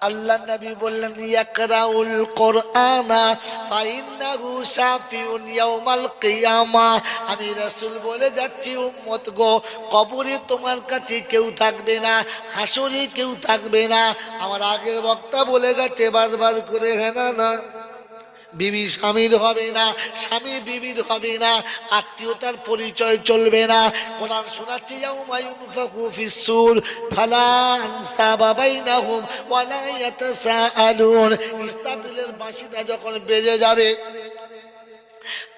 আল্লাহ নবী বললেন ইয়াকরাউল কোরআনা ফাইন্নাহু শাফিউন ইয়াউমাল কিয়ামা। আমি রাসূল বলে যাচ্ছি উম্মত গো, কবরে তোমার কাছে কেউ থাকবে না, হাসরে কেউ থাকবে না। আমার আগের বক্তা বলে গেছে বারবার করে, হ্যাঁ না, বিবি স্বামীর হবে না, স্বামী বিবির হবে না, আত্মীয়তার পরিচয় চলবে না। কোরআন শোনাচ্ছে ইয়াউমা ইউনফাখু ফিস-সূর ফালা আনসাবা বাইনাহুম ওয়ালা ইয়াতাসাআলুন। ইসরাফিলের বাঁশিটা যখন বেজে যাবে,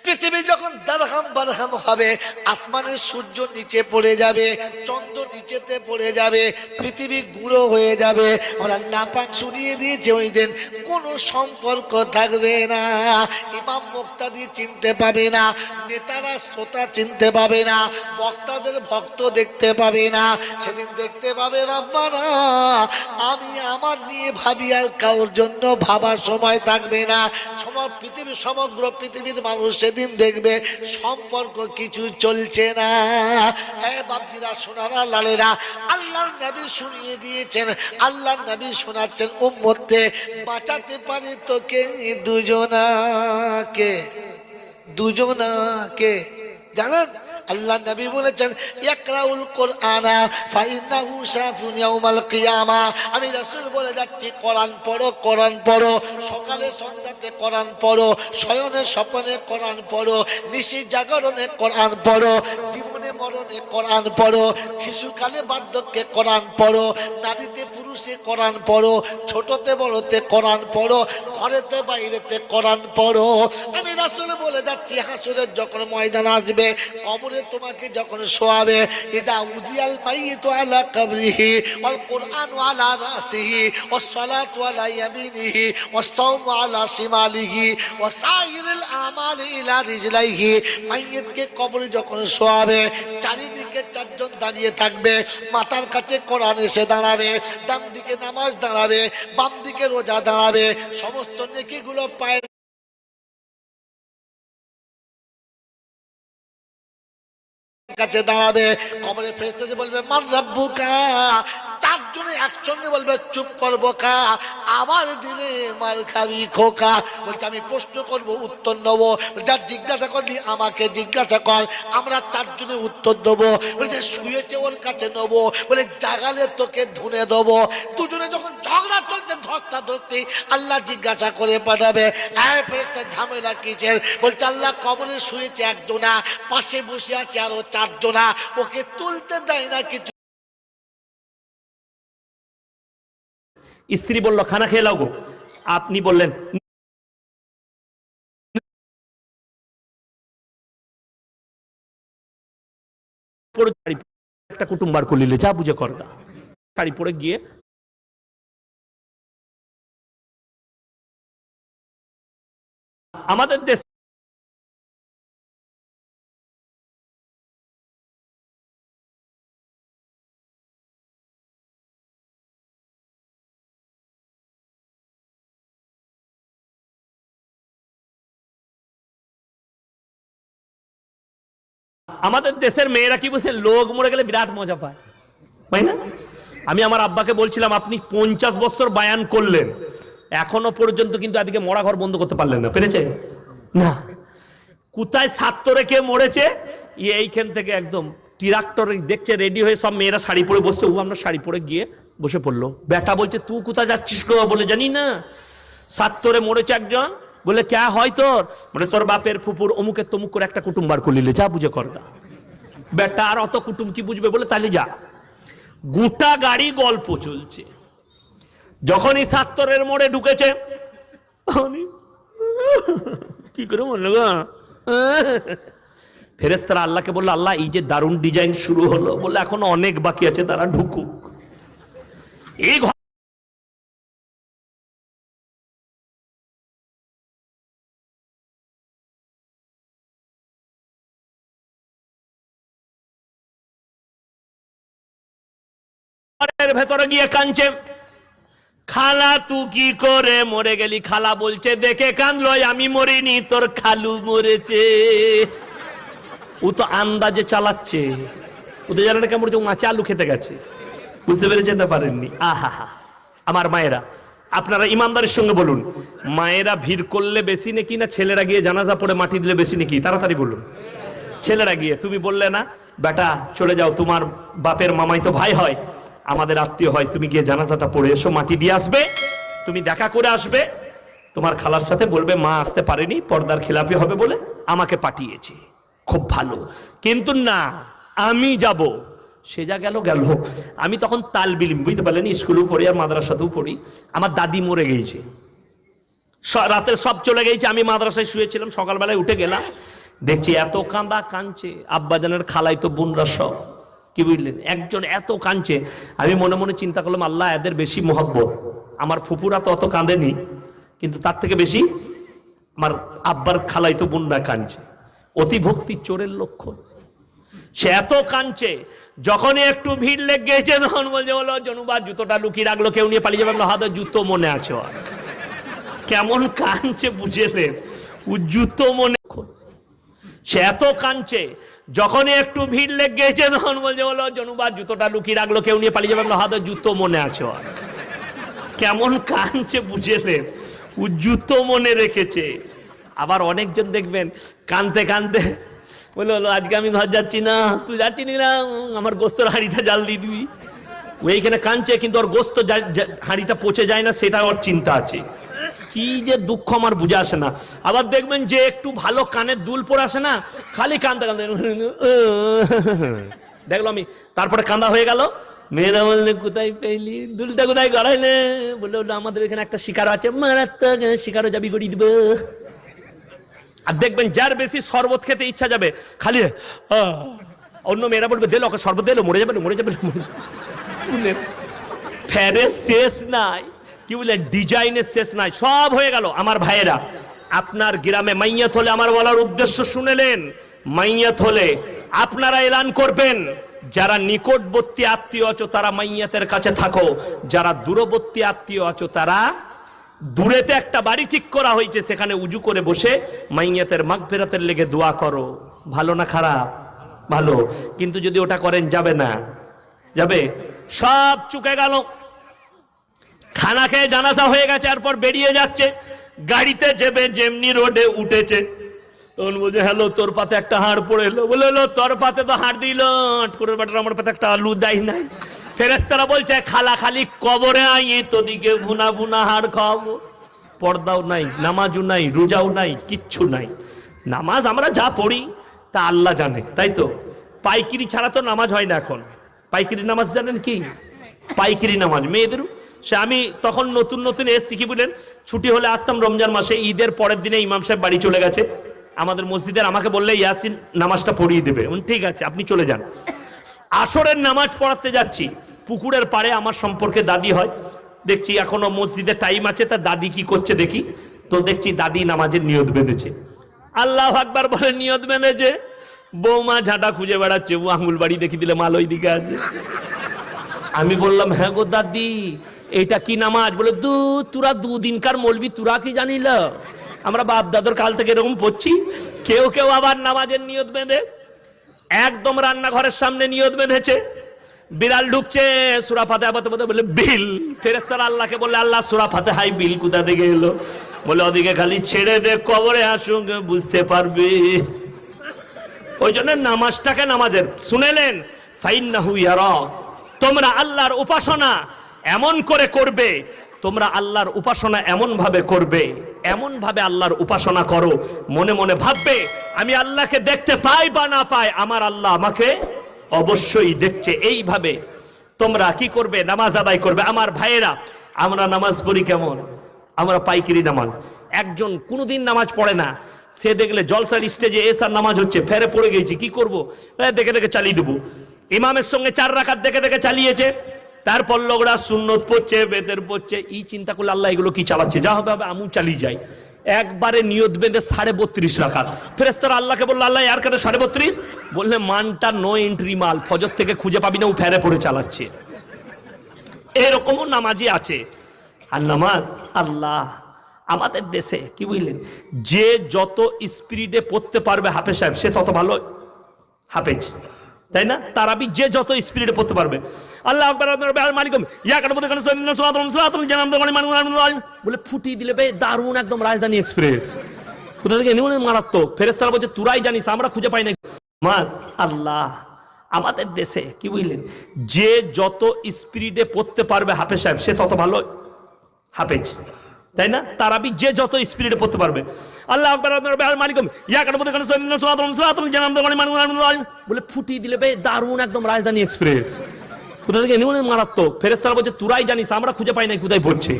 পৃথিবী যখন দারহাম বারহাম হবে, আসমানের সূর্য নিচে পড়ে যাবে, চন্দ্র নিচেতে পড়ে যাবে, পৃথিবী গুঁড়ো হয়ে যাবে। আমরা আল্লাহ পাক শুনিয়ে দিয়েছে ওই দিন কোনো সম্পর্ক থাকবে না। ইমাম মুক্তাদি চিনতে পাবে না, নেতারা শ্রোতা চিনতে পাবে না, বক্তাদের ভক্ত দেখতে পাবে না। সেদিন দেখতে পাবে রব্বানা আমি আমার নিয়ে ভাবি, আর কারোর জন্য ভাবার সময় থাকবে না। সমগ্র পৃথিবীর মানুষ সেদিন দেখবে সম্পর্ক কিছু চলছে না। বাপজিরা, সোনারা, লালেরা, আল্লাহর নবী শুনিয়ে দিয়েছেন, আল্লাহর নবী শোনাচ্ছেন উম্মতকে বাঁচাতে পারে তোকে দুজনাকে জানেন? আল্লাহ নবী বলেছেন ইয়াকরাউল কোরআনা ফাইন্নাহু শাফিউন ইয়াউমাল কিয়ামা। আমি রাসূল বলে যাচ্ছি কোরআন পড়ো, কোরআন পড়ো, সকালে সন্ধ্যাতে কোরআন পড়ো, শয়নে স্বপনে কোরআন পড়ো, নিশি জাগরণে কোরআন পড়ো, জীবনে মরণে কোরআন পড়ো, শিশুকালে বার্ধক্যে কোরআন পড়ো, নারীতে পুরুষে কোরআন পড়ো, ছোটতে বড়তে কোরআন পড়ো, ঘরেতে বাইরেতে কোরআন পড়ো। আমি রাসূল বলে যাচ্ছি হাসরের যখন ময়দান আসবে, কবরে তোমাকে যখন শোয়াবে, ইদা উদিয়াল মাইয়িতু আলা কবরিহি ওয়াল কুরআনু আলা রাসিহি ওয়াস সালাতু আলা ইয়ামিনিহি ওয়াস সাওমু আলা শিমালিহি ওয়া সাইরুল আমালি ইলা রিজলাইহি। মাইয়িতকে কবরে যখন শোয়াবে, চারিদিকে চারজন দাঁড়িয়ে থাকবে, মাথার কাছে কোরআন এসে দাঁড়াবে, ডান দিকে নামাজ দাঁড়াবে, বাম দিকে রোজা দাঁড়াবে, সমস্ত নেকিগুলো পায়ের কাছে দাঁড়াবে। কবরের ফেরেশতা এসে বলবে মান রাব্বুকা, চারজনে একসঙ্গে বলবে চুপ করবো কা, আবার দিলে মার খাবি খোকা। বলছে আমি প্রশ্ন করবো, উত্তর নেবো, যা জিজ্ঞাসা করবি আমাকে জিজ্ঞাসা কর, আমরা চারজনে উত্তর দেবো। বলছে শুয়েছে ওর কাছে নেবো, বলে জাগালে তোকে ধুনে দেবো। দুজনে যখন ঝগড়া চলছে ধস্তাধস্তি, আল্লাহ জিজ্ঞাসা করে পাঠাবে ফেরেশতা ঝামেলা কিসের? বলছে আল্লাহ কবরে শুয়েছে একজনা, পাশে বসে আছে আরো চারজনা, ওকে তুলতে দেয় না কিছু। স্ত্রী বলল খানা খেয়ে লাও গো, আপনি বললেন একটা কুটুম্ব বার করলিলে, যা বুঝে কর না। শাড়ি পরে গিয়ে আমাদের দেশ আমাদের দেশের মেয়েরা কি বলছে, লোক মরে গেলে বিরাট মজা পায়, তাই না? আমি আমার আব্বাকে বলছিলাম আপনি 50 বছর বায়ান করলেন, এখনো পর্যন্ত কিন্তু এদিকে মরা ঘর বন্ধ করতে পারলেন না, পেরেছে না? কোথায় ছাত্র রেখে মরেছে, এইখান থেকে একদম ট্রাক্টর দেখছে রেডি হয়ে সব মেয়েরা শাড়ি পরে বসছে, ও আমরা শাড়ি পরে গিয়ে বসে পড়লো। বেটা বলছে তুই কোথায় যাচ্ছিস গো? বলে জানি না, ছাত্রে মরেছে একজন। বলে ক্যা হয় তোর? মানে তোর বাপের ফুপুর অমুকের তমুক করে একটা কুটুম্ব বার করলিলে, যা বুঝে কর না। বেটা আর অত কুটুম কি বুঝবে? বলে তাহলে যা। গোটা গাড়ি গল্প চলছে, যখনই ছাত্রের মোড়ে ঢুকেছে কি করে বললো গো, ফেরেশতারা আল্লাহকে বললো আল্লাহ এই যে দারুণ ডিজাইন শুরু হলো, বলে এখনো অনেক বাকি আছে, তারা ঢুকুক। এই ভেতরে গিয়ে কাঁদছে, খালা তুই কি করে মরে গেলি? খালা বলছে দেখে কাঁদলো, আমি মরিনি, তোর খালু মরেছে। ও তো আন্দাজে চালাচ্ছে, ওদের জানা কেমন মাছে আলু খেতে গেছে, বুঝতে পেরেছে না? পারেননি। আহা, আমার মায়েরা, আপনারা ইমানদারের সঙ্গে বলুন, মায়েরা ভিড় করলে বেশি নাকি না ছেলেরা গিয়ে জানাজা পড়ে মাটি দিলে বেশি নাকি? তাড়াতাড়ি বলুন। ছেলেরা গিয়ে। তুমি বললে না বেটা চলে যাও, তোমার বাপের মামাই তো ভাই হয়, আমাদের আত্মীয় হয়, তুমি গিয়ে জানাজাটা পড়ে এসো, মাটি দিয়ে আসবে, তুমি দেখা করে আসবে, তোমার খালার সাথে বলবে মা আসতে পারেনি, পর্দার খেলাপি হবে বলে আমাকে পাঠিয়েছে, খুব ভালো। কিন্তু না, আমি যাব। সে যা গেল গেল। আমি তখন তালবিলিম, বুঝতে পারলেন, স্কুলেও পড়ি আর মাদ্রাসাতেও পড়ি। আমার দাদি মরে গেছে, রাতের সব চলে গেছে, আমি মাদ্রাসায় শুয়েছিলাম, সকালবেলায় উঠে গেলাম, দেখছি এত কাঁদা কাঁদছে, আব্বাজানের খালাই তো বোনরা সব, কি বুঝলেন, একজন এত কাঁদছে। আমি মনে মনে চিন্তা করলাম, আল্লাহ এদের বেশি মহব্বত, আমার ফুপুরা তো অত কাঁদেনি, কিন্তু তার থেকে বেশি আমার আব্বার খালাই তো বোনরা কাঁদছে। অতি ভক্তি চোরের লক্ষণ। সে এত কাঁদছে, যখনই একটু ভিড় লেগে গেছে তখন বলছে, বলো জনুবা জুতোটা লুকিয়ে রাখলো, কেউ নিয়ে পালিয়ে যাবে, হাতে জুতো মনে আছে। কেমন কাঁদছে বুঝেলেন, ও জুতো মনে। সে এত কাঁদছে, যখনই একটু ভিড় লেগে গেছে তখন বলছে, বলো জনুবা জুতোটা লুকিয়ে রাখলো, কেউ নিয়ে পালিয়ে যাবে, হাতে জুতো মনে আছে। কেমন কাঁদছে বুঝেলেন, ও জুতো মনে রেখেছে। আবার অনেকজন দেখবেন কাঁদতে কাঁদতে বলে, হলো আজকে আমি ঘর যাচ্ছি না। তুই যাচ্ছি না, আমার গোস্তর হাঁড়িটা জাল দিয়ে দিবি। ও এইখানে কাঁদছে, কিন্তু ওর গোস্ত হাঁড়িটা পচে যায় না, সেটা ওর চিন্তা আছে। কি যে দুঃখ আমার বুঝে আসে না। আবার দেখবেন যে একটু ভালো কানের দুল পরে আসে না, খালি কাঁদতে কাঁদতে দেখলো আমি, তারপরে কাঁদা হয়ে গেল। মেয়েরা বললে কোথায় পেলি দুলটা, কোথায় গড়াইলে? বললো আমাদের এখানে একটা শিকার আছে, মারাত্মক শিকারও যাবি গড়িয়ে দিবে। আর দেখবেন যার বেশি শরবত খেতে ইচ্ছা যাবে, খালি অন্য মেয়েরা বলবে দিল ওকে শরবত দিল, মরে যাবে মরে যাবে। ফেরে শেষ নাই, কি বলে ডিজাইনের শেষ নাই, সব হয়ে গেল। আমার ভাইয়েরা, আপনার গ্রামে মাইয়াত হলে, আমার বলার উদ্দেশ্য শুনেলেন, মাইয়াত হলে আপনারা এলান করবেন, যারা নিকটবর্তী আত্মীয় আছো তারা মাইয়াতের কাছে থাকো, যারা দূরবর্তী আত্মীয় আছো তারা দূরেতে একটা বাড়ি ঠিক করা হয়েছে, সেখানে উজু করে বসে মাইয়াতের মাগফিরাতের লেগে দোয়া করো। ভালো না খারাপ? ভালো। কিন্তু যদি ওটা করেন যাবে না, যাবে, সব চুকে গেল। খানা খেয়ে জানাজা হয়ে গেছে, এরপর বেরিয়ে যাচ্ছে, গাড়িতে চেপে যেমনি রোডে উঠেছে, তখন বলছে হ্যালো তোর পাতে একটা হাড় পড়ে এলো। বলে এলো তোর পাতে তো হাড় দিল, আটকুরের বাটার আমার পাতে একটা আলু দেয় নাই। ফেরেশতারা বলছে খালা খালি কবরে আই তোদিকে ভুনা ভুনা হাড় খাওয়াবো। পর্দাও নাই, নামাজও নাই, রোজাও নাই, কিচ্ছু নাই। নামাজ আমরা যা পড়ি তা আল্লাহ জানে, তাই তো? পাইকিরি ছাড়া তো নামাজ হয় না এখন। পাইকিরি নামাজ জানেন কি? পাইকিরি নামাজ মেয়েদেরও। সে আমি তখন নতুন নতুন এসেছি, কি বলেন, ছুটি হলে আসতাম রমজান মাসে, ঈদের পরের দিনে ইমাম সাহেব বাড়ি চলে গেছে আমাদের মসজিদের, আমাকে বললে ইয়াসিন নামাজটা পড়িয়ে দেবে। ঠিক আছে আপনি চলে যান। আসরের নামাজ পড়াতে যাচ্ছি, পুকুরের পাড়ে আমার সম্পর্কে দাদি হয়, দেখছি এখনো মসজিদে টাইম আছে, তা দাদি কি করছে দেখি, তো দেখছি দাদি নামাজের নিয়ত বেঁধেছে। আল্লাহু আকবার বলে নিয়ত বেঁধেছে, বৌমা ঝাঁটা খুঁজে বেড়াচ্ছে, ও আঙুল বাড়ি দেখি দিলে মাল ওই দিকে আছে। আমি বললাম হ্যাঁ গো দাদি এইটা কি নামাজ? বলে তোরা দুদিনকার মৌলবি, তোরা কি জানিল? আমরা বাপ দাদর কাল থেকে এরকম পড়ছি। কেউ কেউ আবার নামাজের নিয়ত বেঁধে একদম রান্নাঘরের সামনে নিয়ত বেঁধেছে, বিড়াল ঢুকছে, সূরা ফাতিহা পড়তে পড়তে বলে বিল। ফেরেশতারা আল্লাহকে বলে আল্লাহ সূরা ফাতিহাই বিল কোথা থেকে এলো? বলে ওদিকে খালি ছেড়ে দে, কবরে আসুক বুঝতে পারবে। ওই জন্য নামাজটাকে নামাজের শুনেলেন, ফাইন্নাহু ইয়ারাক, তোমরা আল্লাহর উপাসনা এমন করে করবে, তোমরা আল্লাহর উপাসনা এমন ভাবে করবে, এমন ভাবে আল্লাহর উপাসনা করো, মনে মনে ভাববে আমি আল্লাহকে দেখতে পাই বা না পাই, আমার আল্লাহ আমাকে অবশ্যই দেখছে। এইভাবে তোমরা কি করবে? নামাজ আদায় করবে। আমার ভাইয়েরা, আমরা নামাজ পড়ি কেমন? আমরা পাইকারি নামাজ। একজন কোনোদিন নামাজ পড়ে না, সে দেখলে জলসার স্টেজে এসার নামাজ হচ্ছে, ফেরে পড়ে গেছি, কি করব? দেখে দেখে চালিয়ে দেবো। ইমামের সঙ্গে 4 রাকাত দেখে দেখে চালিয়েছে, তারপর লোকরা সুন্নত পড়ছে, বেদের পড়ছে, এই চিন্তা করলে আল্লাহ এগুলো কি চালাচ্ছে, যা হবে হবে আমু চালিয়ে যায়। একবারে নিয়ত বেঁধে 32.5 রাকাত। ফেরেশতারা আল্লাহকে বলল আল্লাহ আর কেন 32.5? বললে মানটা নো এন্ট্রি মাল, ফজর থেকে খুঁজে পাবি না, ও ফেরে পড়ে চালাচ্ছে। এরকমও নামাজি আছে। আর নামাজ আল্লাহ আমাদের দেশে, কি বুঝলেন, যে যত স্পিরিটে পড়তে পারবে হাফেজ সাহেব, সে তত ভালো হাফেজ। তাই না? তারাবি যে যত স্পিডে পড়তে পারবে, আল্লাহ মালিকম বলে ফুটিয়ে দিলে বে দারুণ একদম রাজধানী এক্সপ্রেস। কোথা থেকে এনে মারাত্মক। ফেরেশতারা বলছে তুরাই জানিস, আমরা খুঁজে পাই না। মাস আল্লাহ আমাদের দেশে কি বুঝলেন, যে যত স্পিডে পড়তে পারবে হাফেজ সাহেব সে তত ভালো হাফেজ, তাই না? তারাবি যে যত স্পিডে পড়তে পারবে, আল্লাহ মালিকম বলে ফুটিয়ে দিলে বে দারুণ একদম রাজধানী এক্সপ্রেস। কোথা থেকে এনে মারাত্মক। ফেরেশতারা বলছে তুরাই জানিস, আমরা খুঁজে পাই না কোথায় পড়ছে।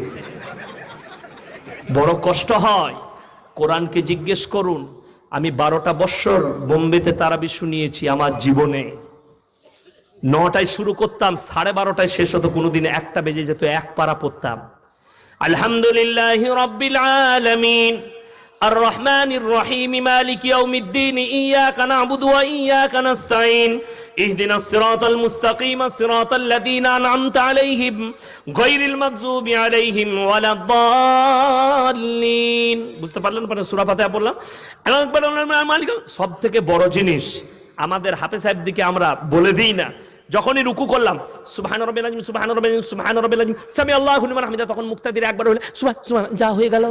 বড় কষ্ট হয়। কোরআনকে জিজ্ঞেস করুন, আমি 12টা বৎসর বোম্বেতে তারাবি শুনিয়েছি আমার জীবনে। 9টায় শুরু করতাম, 12:30টায় শেষ হতো, কোনোদিন 1টা বেজে যেত, 1 পারা পড়তাম। আলহামদুলিল্লাহি রাব্বিল আলামিন আর রহমানির রহিম মালিক ইয়াউমিদ্দিন ইয়্যাকা না'বুদু ওয়া ইয়্যাকা নাস্তাঈন ইহদিনাস সিরাতাল মুস্তাকিম সিরাতাল লাযীনা আন'আমতা আলাইহিম গায়রিল মাগযুবি আলাইহিম ওয়ালাদ-দাল্লিন। বুঝতে পারলেন? পরে সূরা ফাতিহা পড়লাম। মালিক সব থেকে বড় জিনিস আমাদের হাফেজ সাহেব দিকে আমরা বলে দিই না। যখনই রুকু করলাম সুবহান রাব্বিল আযীম সুবহান রাব্বিল আযীম সুবহান রাব্বিল আযীম সামি আল্লাহু লিমান হামিদা, তখন মুক্তাদির একবার হলে সুবহান যা হয়ে গেল।